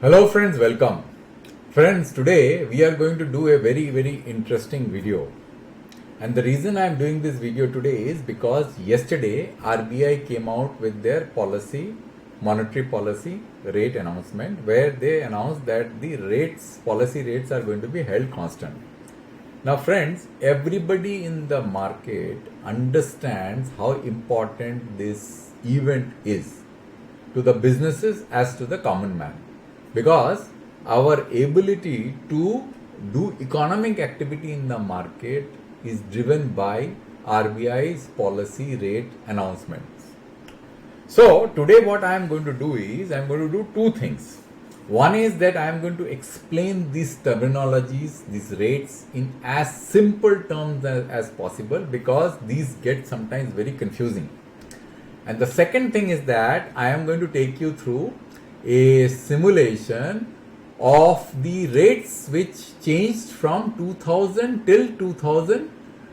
Hello friends, welcome. Friends, today we are going to do a very interesting video. And the reason I am doing this video today is because yesterday RBI came out with their policy, monetary policy rate announcement, where they announced that the policy rates are going to be held constant. Now friends, everybody in the market understands how important this event is to the businesses as to the common man. Because our ability to do economic activity in the market is driven by RBI's policy rate announcements. So today what I am going to do is I am going to do two things. One is that I am going to explain these terminologies, these rates in as simple terms as possible, because these get sometimes very confusing. And the second thing is that I am going to take you through a simulation of the rates which changed from 2000 till 2000,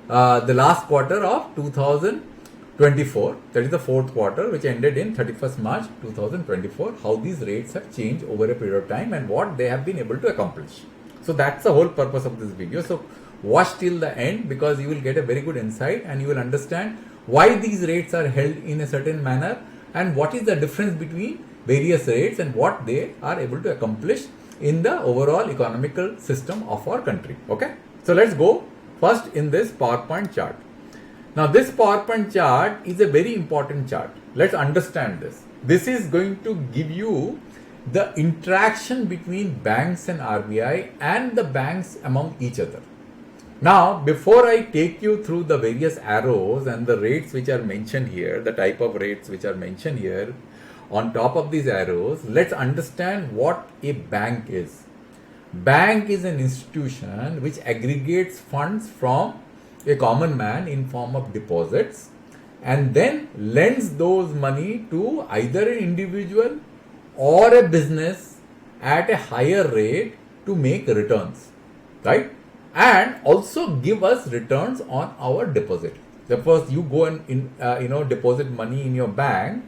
the last quarter of 2024, that is the fourth quarter which ended in 31st March 2024, how these rates have changed over a period of time and what they have been able to accomplish. So that's the whole purpose of this video. So watch till the end, because you will get a very good insight and you will understand why these rates are held in a certain manner and what is the difference between various rates and what they are able to accomplish in the overall economical system of our country. Okay, so let's go first in this PowerPoint chart. Now this PowerPoint chart is a very important chart. Let's understand this. This is going to give you the interaction between banks and RBI and the banks among each other. Now, before I take you through the various arrows and the rates which are mentioned here, the type of rates which are mentioned here, on top of these arrows, let's understand what a bank is. Bank is an institution which aggregates funds from a common man in form of deposits and then lends those money to either an individual or a business at a higher rate to make returns, right? And also give us returns on our deposit. Suppose you go and deposit money in your bank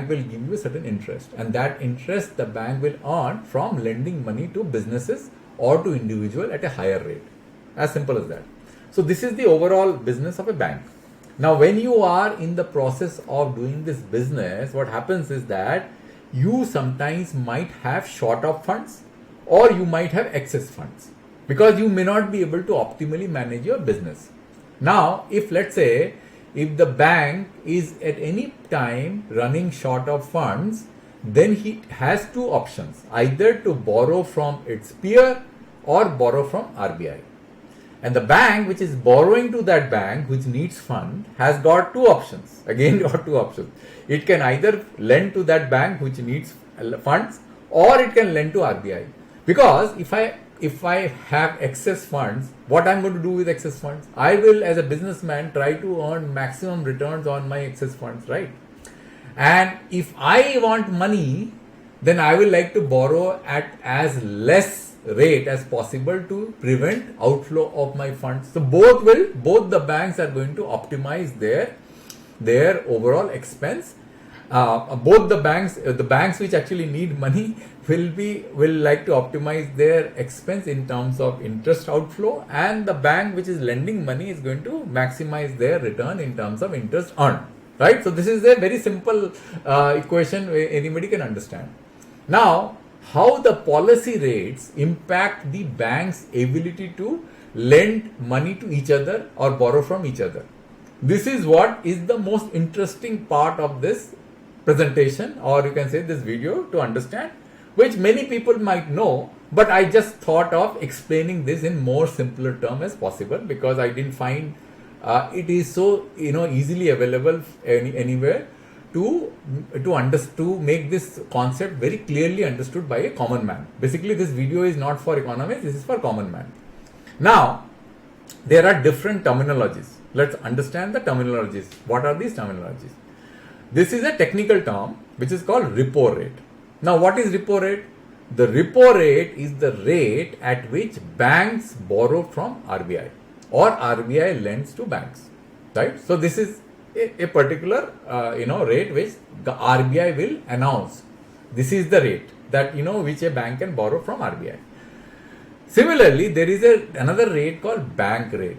will give you a certain interest, and that interest the bank will earn from lending money to businesses or to individual at a higher rate. As simple as that. So this is the overall business of a bank. Now when you are in the process of doing this business, what happens is that you sometimes might have short of funds or you might have excess funds, because you may not be able to optimally manage your business. Now, if let's say, if the bank is at any time running short of funds, then he has two options, either to borrow from its peer or borrow from RBI. And the bank which is borrowing to that bank which needs fund has got two options. Again, got two options. It can either lend to that bank which needs funds, or it can lend to RBI. Because if I have excess funds, what I'm going to do with excess funds? I will, as a businessman, try to earn maximum returns on my excess funds, right? And if I want money, then I will like to borrow at as less rate as possible to prevent outflow of my funds. So both the banks are going to optimize their overall expense. Both the banks which actually need money will like to optimize their expense in terms of interest outflow, and the bank which is lending money is going to maximize their return in terms of interest earned, right? So this is a very simple equation anybody can understand. Now, how the policy rates impact the bank's ability to lend money to each other or borrow from each other. This is what is the most interesting part of this presentation, or you can say this video, to understand, which many people might know, but I just thought of explaining this in more simpler term as possible, because I didn't find it is so easily available anywhere to make this concept very clearly understood by a common man. Basically, this video is not for economists, this is for common man. Now, there are different terminologies. Let's understand the terminologies. What are these terminologies? This is a technical term which is called repo rate. Now, what is repo rate? The repo rate is the rate at which banks borrow from RBI or RBI lends to banks, right? So this is a particular rate which the RBI will announce. This is the rate. that which a bank can borrow from RBI. Similarly, there is another rate called bank rate,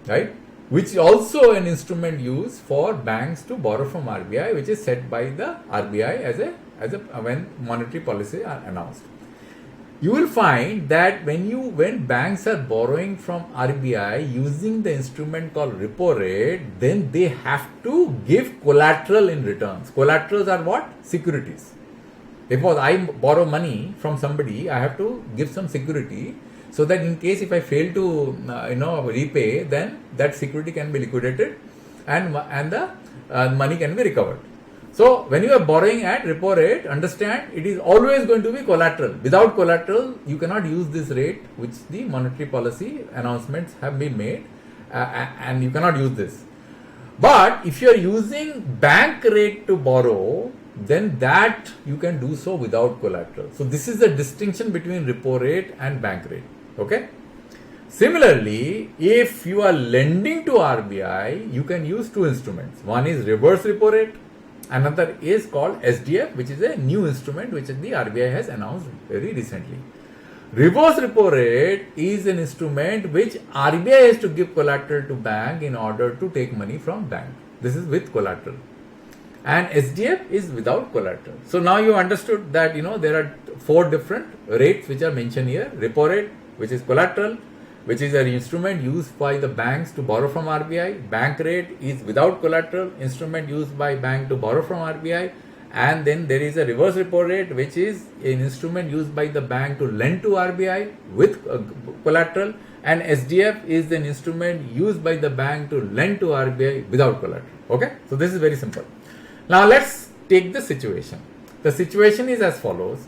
right? Which is also an instrument used for banks to borrow from RBI, which is set by the RBI as a when monetary policy are announced. You will find that when banks are borrowing from RBI using the instrument called repo rate, then they have to give collateral in returns. Collaterals are what? Securities. If I borrow money from somebody, I have to give some security, so that in case if I fail to repay, then that security can be liquidated and the money can be recovered. So when you are borrowing at repo rate, understand it is always going to be collateral. Without collateral, you cannot use this rate which the monetary policy announcements have been made, and you cannot use this. But if you are using bank rate to borrow, then that you can do so without collateral. So this is the distinction between repo rate and bank rate. Okay. Similarly, if you are lending to RBI, you can use two instruments. One is reverse repo rate. Another is called SDF, which is a new instrument which the RBI has announced very recently. Reverse repo rate is an instrument which RBI has to give collateral to bank in order to take money from bank. This is with collateral. And SDF is without collateral. So now you understood that there are four different rates which are mentioned here. Repo rate, which is collateral, which is an instrument used by the banks to borrow from RBI. Bank rate is without collateral, instrument used by bank to borrow from RBI. And then there is a reverse repo rate, which is an instrument used by the bank to lend to RBI with collateral. And SDF is an instrument used by the bank to lend to RBI without collateral. Okay, so this is very simple. Now let's take the situation. The situation is as follows.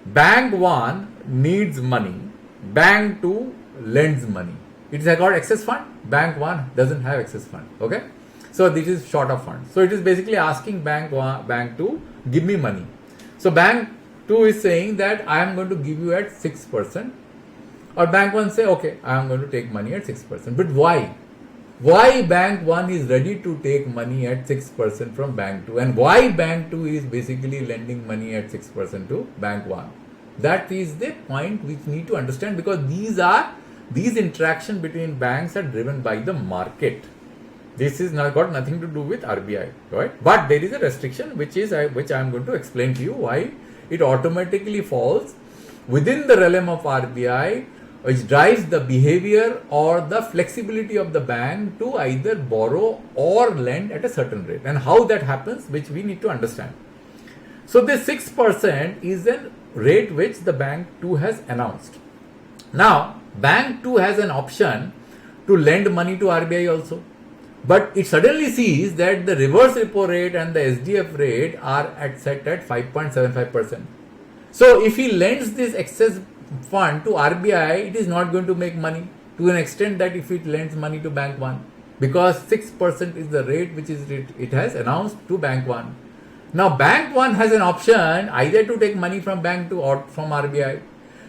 Bank 1 needs money. Bank 2 lends money. It is called excess fund. Bank 1 doesn't have excess fund. Okay. So this is short of funds. So it is basically asking bank 2 give me money. So bank 2 is saying that I am going to give you at 6%. Or bank 1 say, okay, I am going to take money at 6%. But why? Why bank 1 is ready to take money at 6% from bank 2? And why bank 2 is basically lending money at 6% to bank 1? That is the point which we need to understand, because these interactions between banks are driven by the market. This is got nothing to do with RBI, right? But there is a restriction which I am going to explain to you why it automatically falls within the realm of RBI, which drives the behavior or the flexibility of the bank to either borrow or lend at a certain rate, and how that happens, which we need to understand. So this 6% is a rate which the bank 2 has announced. Now, bank 2 has an option to lend money to RBI also. But it suddenly sees that the reverse repo rate and the SDF rate are set at 5.75%. So if he lends this excess fund to RBI, it is not going to make money to an extent that if it lends money to bank 1, because 6% is the rate which it has announced to bank 1. Now bank 1 has an option either to take money from bank 2 or from RBI.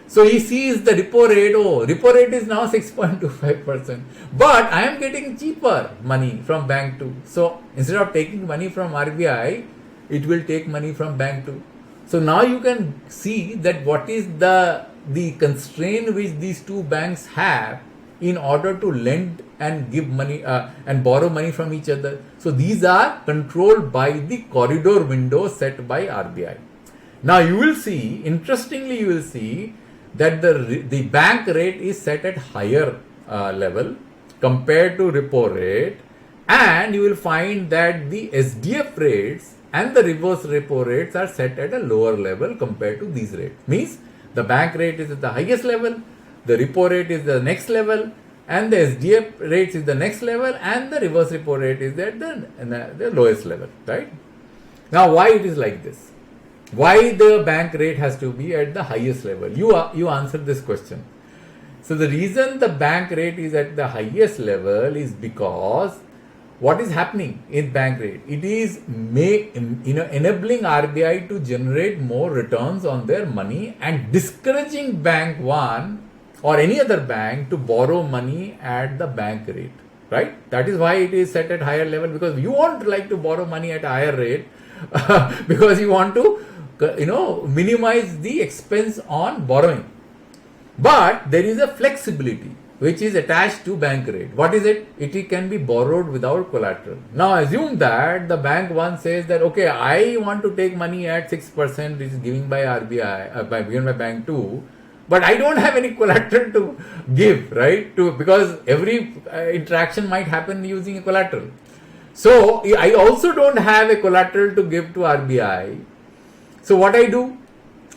So he sees the repo rate is now 6.25%, but I am getting cheaper money from bank 2. So instead of taking money from RBI, it will take money from bank 2. So now you can see that what is the constraint which these two banks have in order to lend and give money and borrow money from each other. So these are controlled by the corridor window set by RBI. Now you will see, interestingly you will see that the bank rate is set at higher level compared to repo rate, and you will find that the SDF rates and the reverse repo rates are set at a lower level compared to these rates. Means the bank rate is at the highest level, the repo rate is the next level, and the SDF rates is the next level, and the reverse repo rate is at the lowest level, right? Now why it is like this? Why the bank rate has to be at the highest level? You answer this question. So the reason the bank rate is at the highest level is because what is happening in bank rate? It is enabling RBI to generate more returns on their money and discouraging bank 1 or any other bank to borrow money at the bank rate, right? That is why it is set at higher level, because you won't like to borrow money at a higher rate because you want to minimize the expense on borrowing. But there is a flexibility which is attached to bank rate. What is it? It can be borrowed without collateral. Now assume that the bank one says that, okay, I want to take money at 6%, which is given by RBI, given by bank 2, but I don't have any collateral to give, right? Because every interaction might happen using a collateral. So I also don't have a collateral to give to RBI. So what I do?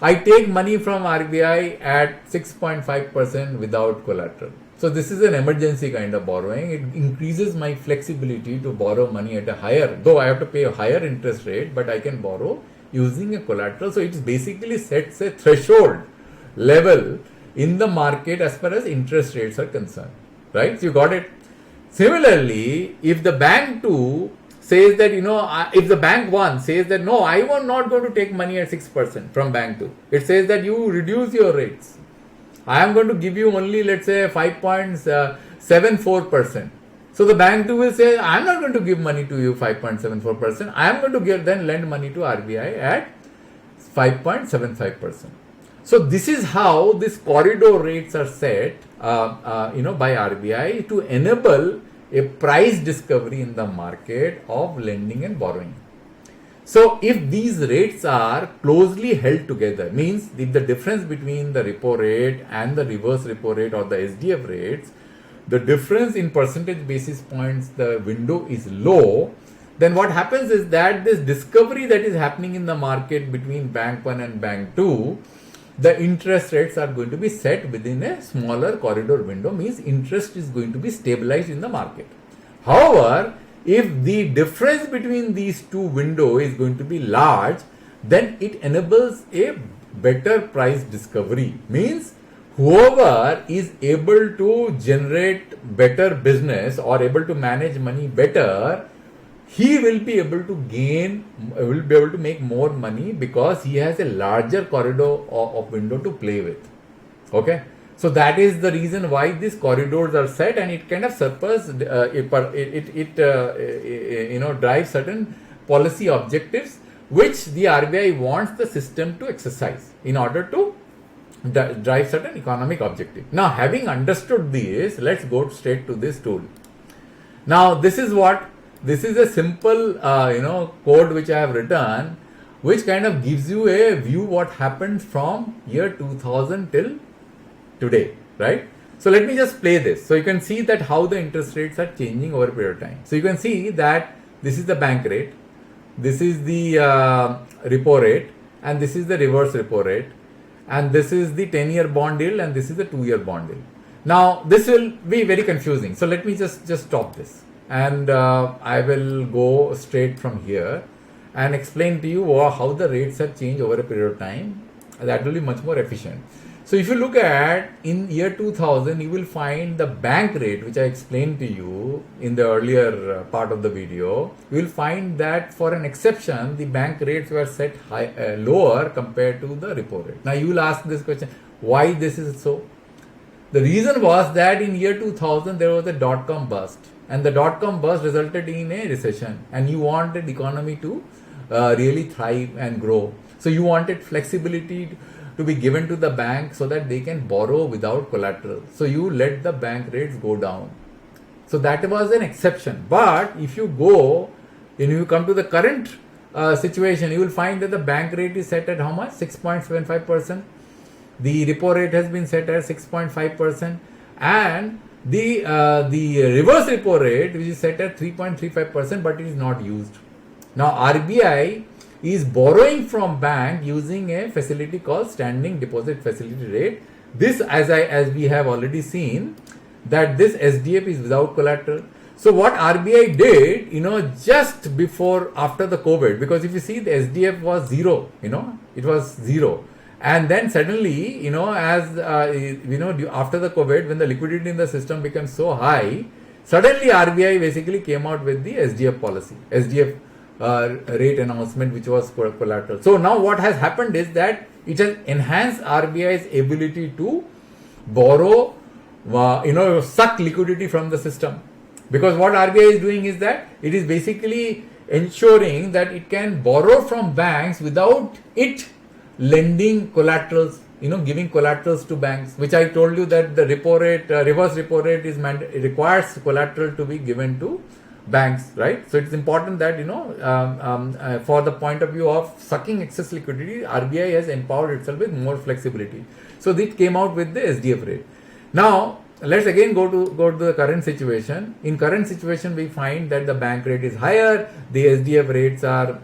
I take money from RBI at 6.5% without collateral. So this is an emergency kind of borrowing. It increases my flexibility to borrow money at a higher, though I have to pay a higher interest rate, but I can borrow using a collateral. So it basically sets a threshold level in the market as far as interest rates are concerned, right? So you got it. Similarly, if the bank 2 says that, if the bank 1 says that, no, I am not going to take money at 6% from bank 2. It says that you reduce your rates. I am going to give you only, let's say, 5.74%. So the bank 2 will say, I am not going to give money to you 5.74%. I am going to then lend money to RBI at 5.75%. So this is how these corridor rates are set, by RBI to enable a price discovery in the market of lending and borrowing. So if these rates are closely held together, means if the difference between the repo rate and the reverse repo rate or the SDF rates, the difference in percentage basis points, the window is low, then what happens is that this discovery that is happening in the market between bank 1 and bank 2, the interest rates are going to be set within a smaller corridor window, means interest is going to be stabilized in the market. However, if the difference between these two windows is going to be large, then it enables a better price discovery. Means whoever is able to generate better business or able to manage money better, he will be able to make more money because he has a larger corridor of window to play with. Okay. So that is the reason why these corridors are set, and it kind of drives certain policy objectives which the RBI wants the system to exercise in order to drive certain economic objective. Now, having understood this, let's go straight to this tool. Now, this is a simple code which I have written, which kind of gives you a view what happened from year 2000 till today, right? So let me just play this. So you can see that how the interest rates are changing over a period of time. So you can see that this is the bank rate, this is the repo rate, and this is the reverse repo rate, and this is the 10-year bond yield, and this is the 2-year bond yield. Now this will be very confusing. So let me just stop this, and I will go straight from here and explain to you how the rates have changed over a period of time. That will be much more efficient. So if you look at in year 2000, you will find the bank rate, which I explained to you in the earlier part of the video. You will find that for an exception, the bank rates were set lower compared to the repo rate. Now you will ask this question, why this is so? The reason was that in year 2000, there was a dot-com bust, and the dot-com bust resulted in a recession, and you wanted the economy to really thrive and grow. So you wanted flexibility to be given to the bank so that they can borrow without collateral. So you let the bank rates go down. So that was an exception. But if you come to the current situation, you will find that the bank rate is set at how much? 6.75%. The repo rate has been set at 6.5%, and the reverse repo rate, which is set at 3.35%, but it is not used. Now RBI is borrowing from bank using a facility called standing deposit facility rate. This, as we have already seen, that this SDF is without collateral. So what RBI did, just after the COVID, because if you see the SDF was zero, it was zero. And then suddenly, after the COVID, when the liquidity in the system became so high, suddenly RBI basically came out with the SDF policy, SDF rate announcement, which was collateral. So now what has happened is that it has enhanced RBI's ability to borrow, suck liquidity from the system. Because what RBI is doing is that it is basically ensuring that it can borrow from banks without it lending collaterals, giving collaterals to banks, which I told you that the repo rate, reverse repo rate it requires collateral to be given to banks, right? So it's important that, for the point of view of sucking excess liquidity, RBI has empowered itself with more flexibility. So it came out with the SDF rate. Now, let's again go to the current situation. In current situation, we find that the bank rate is higher. The SDF rates are,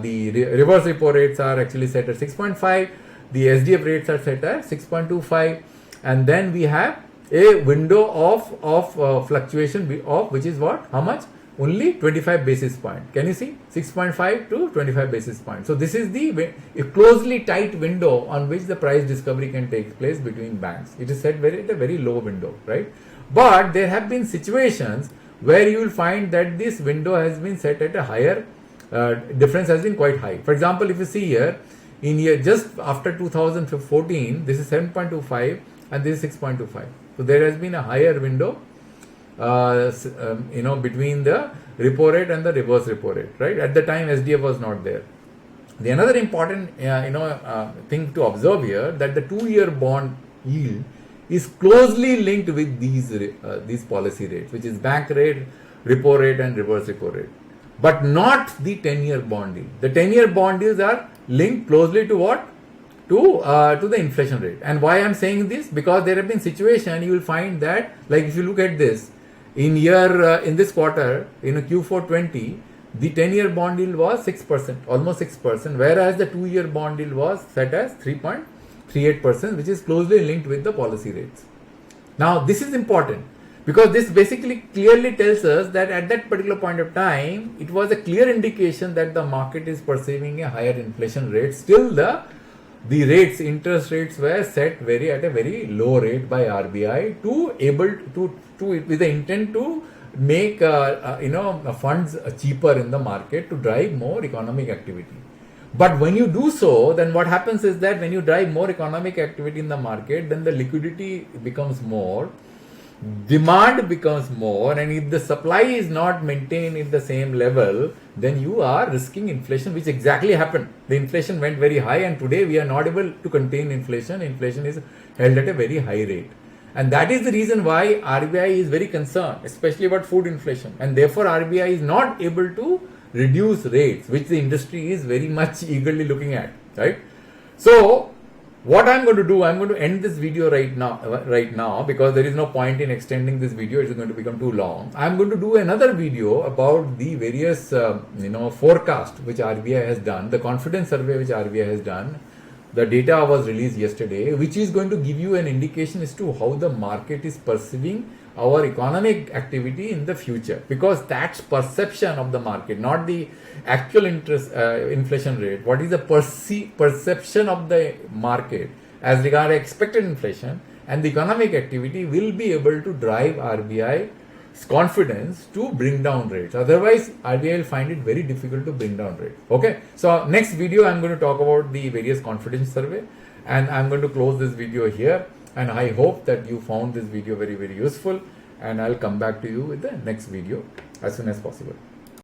the reverse repo rates are actually set at 6.5. The SDF rates are set at 6.25. And then we have a window of fluctuation of which is what? How much? Only 25 basis point. Can you see? 6.5 to 25 basis point. So this is a closely tight window on which the price discovery can take place between banks. It is set at a very low window, right? But there have been situations where you will find that this window has been set at a higher, difference has been quite high. For example, if you see here, in year just after 2014, this is 7.25 and this is 6.25. So there has been a higher window, between the repo rate and the reverse repo rate, right? At the time, SDF was not there. The another important, thing to observe here, that the 2-year bond yield is closely linked with these policy rates, which is bank rate, repo rate, and reverse repo rate, but not the 10-year bond yield. The 10-year bond yields are linked closely to what? To the inflation rate. And why I'm saying this? Because there have been situations you will find that, like if you look at this, in this quarter, Q4 20, the 10-year bond yield was 6%, almost 6%, whereas the 2-year bond yield was set as 3.38%, which is closely linked with the policy rates. Now, this is important because this basically clearly tells us that at that particular point of time, it was a clear indication that the market is perceiving a higher inflation rate. Still, the interest rates were set at a very low rate by RBI with the intent to make funds cheaper in the market to drive more economic activity. But when you do so, then what happens is that when you drive more economic activity in the market, then the liquidity becomes more, demand becomes more, and if the supply is not maintained in the same level, then you are risking inflation, which exactly happened. The inflation went very high, and today we are not able to contain inflation. Inflation is held at a very high rate. And that is the reason why RBI is very concerned, especially about food inflation. And therefore, RBI is not able to reduce rates, which the industry is very much eagerly looking at, right? So, what I'm going to do, I'm going to end this video right now because there is no point in extending this video. It's going to become too long. I'm going to do another video about the various, forecast which RBI has done, the confidence survey which RBI has done. The data was released yesterday, which is going to give you an indication as to how the market is perceiving our economic activity in the future, because that's perception of the market, not the actual inflation rate. What is the perception of the market as regard expected inflation, and the economic activity will be able to drive RBI's confidence to bring down rates. Otherwise, RBI will find it very difficult to bring down rates. Okay, so next video I'm going to talk about the various confidence survey, and I'm going to close this video here. And I hope that you found this video very, very useful, and I'll come back to you with the next video as soon as possible.